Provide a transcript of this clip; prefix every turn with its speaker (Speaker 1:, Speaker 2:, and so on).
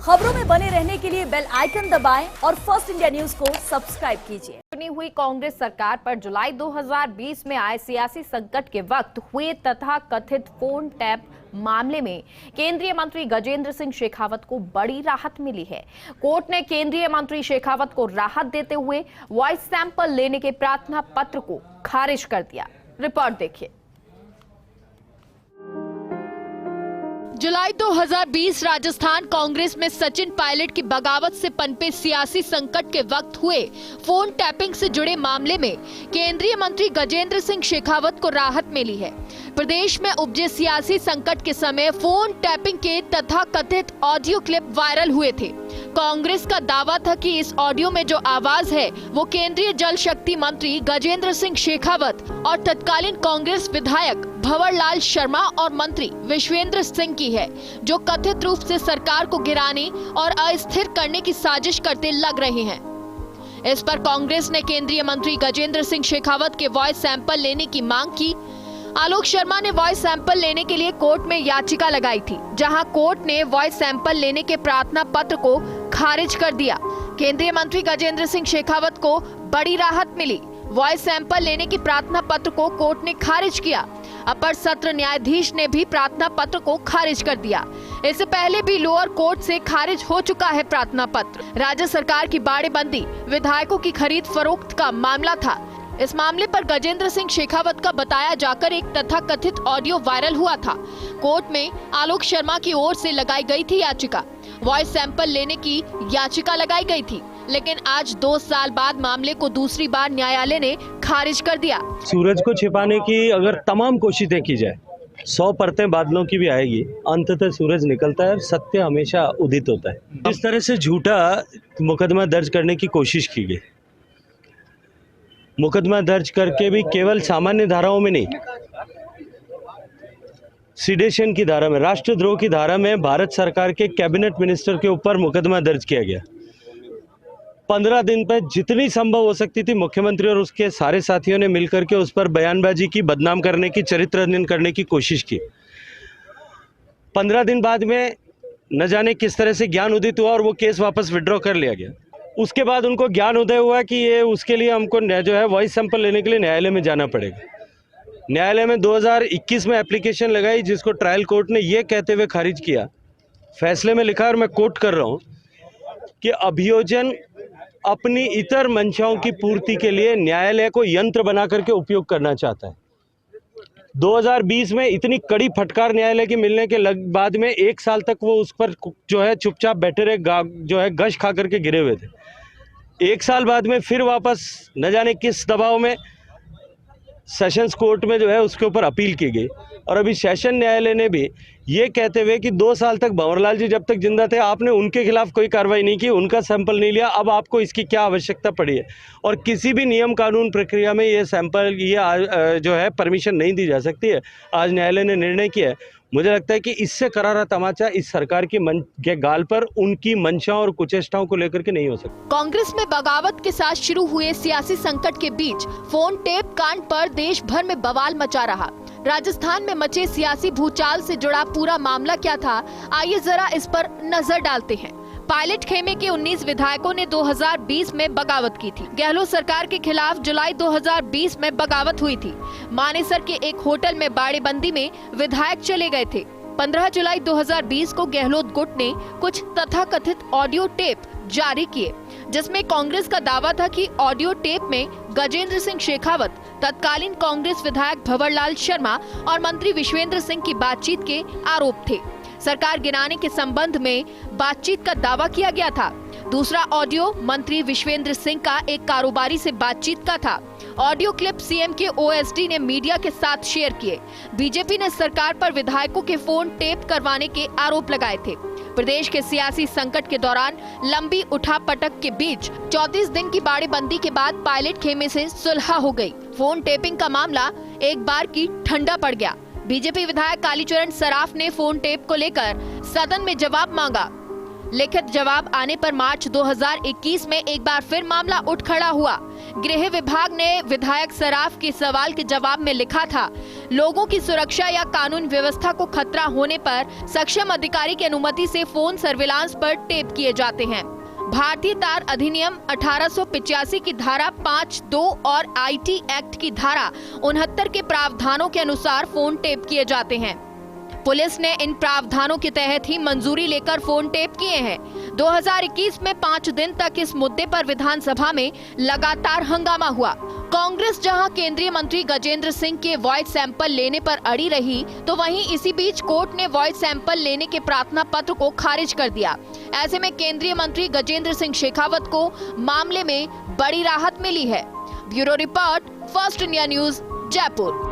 Speaker 1: खबरों में बने रहने के लिए बेल आइकन दबाएं और फर्स्ट इंडिया न्यूज को सब्सक्राइब कीजिए।
Speaker 2: चुनी हुई कांग्रेस सरकार पर जुलाई 2020 में आए सियासी संकट के वक्त हुए तथा कथित फोन टैप मामले में केंद्रीय मंत्री गजेंद्र सिंह शेखावत को बड़ी राहत मिली है। कोर्ट ने केंद्रीय मंत्री शेखावत को राहत देते हुए वॉइस सैंपल लेने के प्रार्थना पत्र को खारिज कर दिया। रिपोर्ट देखिए। जुलाई 2020 राजस्थान कांग्रेस में सचिन पायलट की बगावत से पनपे सियासी संकट के वक्त हुए फोन टैपिंग से जुड़े मामले में केंद्रीय मंत्री गजेंद्र सिंह शेखावत को राहत मिली है। प्रदेश में उपजे सियासी संकट के समय फोन टैपिंग के तथा कथित ऑडियो क्लिप वायरल हुए थे। कांग्रेस का दावा था कि इस ऑडियो में जो आवाज है वो केंद्रीय जल शक्ति मंत्री गजेंद्र सिंह शेखावत और तत्कालीन कांग्रेस विधायक भंवरलाल शर्मा और मंत्री विश्वेंद्र सिंह की है, जो कथित रूप से सरकार को गिराने और अस्थिर करने की साजिश करते लग रहे हैं। इस पर कांग्रेस ने केंद्रीय मंत्री गजेंद्र सिंह शेखावत के वॉइस सैंपल लेने की मांग की। आलोक शर्मा ने वॉइस सैंपल लेने के लिए कोर्ट में याचिका लगाई थी, जहां कोर्ट ने वॉइस सैंपल लेने के प्रार्थना पत्र को खारिज कर दिया। केंद्रीय मंत्री गजेंद्र सिंह शेखावत को बड़ी राहत मिली। वॉइस सैंपल लेने की प्रार्थना पत्र को कोर्ट ने खारिज किया। अपर सत्र न्यायाधीश ने भी प्रार्थना पत्र को खारिज कर दिया। इससे पहले भी लोअर कोर्ट से खारिज हो चुका है प्रार्थना पत्र। राज्य सरकार की बाड़ेबंदी, विधायकों की खरीद फरोख्त का मामला था। इस मामले पर गजेंद्र सिंह शेखावत का बताया जाकर एक तथाकथित ऑडियो वायरल हुआ था। कोर्ट में आलोक शर्मा की ओर से लगाई गई थी याचिका। वॉइस सैंपल लेने की याचिका लगाई गई थी, लेकिन आज 2 साल बाद मामले को दूसरी बार न्यायालय ने खारिज कर दिया।
Speaker 3: सूरज को छिपाने की अगर तमाम कोशिशें की जाए, 100 परतें बादलों की भी आएगी, अंततः सूरज निकलता है और सत्य हमेशा उदित होता है। इस तरह से झूठा मुकदमा दर्ज करने की कोशिश की गई। मुकदमा दर्ज करके भी केवल सामान्य धाराओं में नहीं, सिडेशन की धारा में, राष्ट्रद्रोह की धारा में भारत सरकार के कैबिनेट मिनिस्टर के ऊपर मुकदमा दर्ज किया गया। 15 दिन पर जितनी संभव हो सकती थी मुख्यमंत्री और उसके सारे साथियों ने मिलकर के उस पर बयानबाजी की, बदनाम करने की, चरित्रहनन करने की कोशिश की। 15 दिन बाद में न जाने किस तरह से ज्ञान उदित हुआ और वो केस वापस विड्रॉ कर लिया गया। उसके बाद उनको ज्ञान उदय हुआ कि ये उसके लिए हमको जो है वॉइस सैंपल लेने के लिए न्यायालय में जाना पड़ेगा। न्यायालय में 2021 में एप्लीकेशन लगाई, जिसको ट्रायल कोर्ट ने ये कहते हुए खारिज किया, फैसले में लिखा और मैं कोट कर रहा हूँ कि अभियोजन अपनी इतर मंशाओं की पूर्ति के लिए न्यायालय को यंत्र बना करके उपयोग करना चाहता है। 2020 में इतनी कड़ी फटकार न्यायालय के मिलने के बाद में 1 साल तक वो उस पर जो है चुपचाप बैठे रहे, जो है गश खा करके गिरे हुए थे। 1 साल बाद में फिर वापस न जाने किस दबाव में सेशंस कोर्ट में जो है उसके ऊपर अपील की गई और अभी सेशन न्यायालय ने भी ये कहते हुए कि 2 साल तक भंवरलाल जी जब तक जिंदा थे आपने उनके खिलाफ कोई कार्रवाई नहीं की, उनका सैंपल नहीं लिया, अब आपको इसकी क्या आवश्यकता पड़ी है। और किसी भी नियम कानून प्रक्रिया में ये सैंपल जो है परमिशन नहीं दी जा सकती है। आज न्यायालय ने निर्णय किया है। मुझे लगता है कि इससे करारा तमाचा इस सरकार के गाल पर उनकी मंशाओं और कुचेष्टाओं को लेकर के नहीं हो सकता।
Speaker 2: कांग्रेस में बगावत के साथ शुरू हुए सियासी संकट के बीच फोन टेप कांड पर देश भर में बवाल मचा रहा। राजस्थान में मचे सियासी भूचाल से जुड़ा पूरा मामला क्या था, आइए जरा इस पर नजर डालते हैं। पायलट खेमे के 19 विधायकों ने 2020 में बगावत की थी। गहलोत सरकार के खिलाफ जुलाई 2020 में बगावत हुई थी। मानेसर के एक होटल में बाड़ेबंदी में विधायक चले गए थे। 15 जुलाई 2020 को गहलोत गुट ने कुछ तथाकथित ऑडियो टेप जारी किए, जिसमें कांग्रेस का दावा था कि ऑडियो टेप में गजेंद्र सिंह शेखावत, तत्कालीन कांग्रेस विधायक भंवरलाल शर्मा और मंत्री विश्वेंद्र सिंह की बातचीत के आरोप थे। सरकार गिराने के संबंध में बातचीत का दावा किया गया था। दूसरा ऑडियो मंत्री विश्वेंद्र सिंह का एक कारोबारी से बातचीत का था। ऑडियो क्लिप सीएम के ओएसडी ने मीडिया के साथ शेयर किए। बीजेपी ने सरकार पर विधायकों के फोन टेप करवाने के आरोप लगाए थे। प्रदेश के सियासी संकट के दौरान लंबी उठापटक के बीच 34 दिन की बाड़ेबंदी के बाद पायलट खेमे से सुलह हो गई। फोन टेपिंग का मामला एक बार की ठंडा पड़ गया। बीजेपी विधायक कालीचरण सराफ ने फोन टेप को लेकर सदन में जवाब मांगा। लिखित जवाब आने पर मार्च 2021 में एक बार फिर मामला उठ खड़ा हुआ। गृह विभाग ने विधायक सराफ के सवाल के जवाब में लिखा था, लोगों की सुरक्षा या कानून व्यवस्था को खतरा होने पर सक्षम अधिकारी की अनुमति से फोन सर्विलांस पर टेप किए जाते हैं। भारतीय तार अधिनियम 1885 की धारा 5(2) और IT एक्ट की धारा 69 के प्रावधानों के अनुसार फोन टेप किए जाते हैं। पुलिस ने इन प्रावधानों के तहत ही मंजूरी लेकर फोन टेप किए हैं। 2021 में 5 दिन तक इस मुद्दे पर विधानसभा में लगातार हंगामा हुआ। कांग्रेस जहां केंद्रीय मंत्री गजेंद्र सिंह के वॉइस सैंपल लेने पर अड़ी रही, तो वहीं इसी बीच कोर्ट ने वॉइस सैंपल लेने के प्रार्थना पत्र को खारिज कर दिया। ऐसे में केंद्रीय मंत्री गजेंद्र सिंह शेखावत को मामले में बड़ी राहत मिली है। Bureau report, first India news, Jaipur.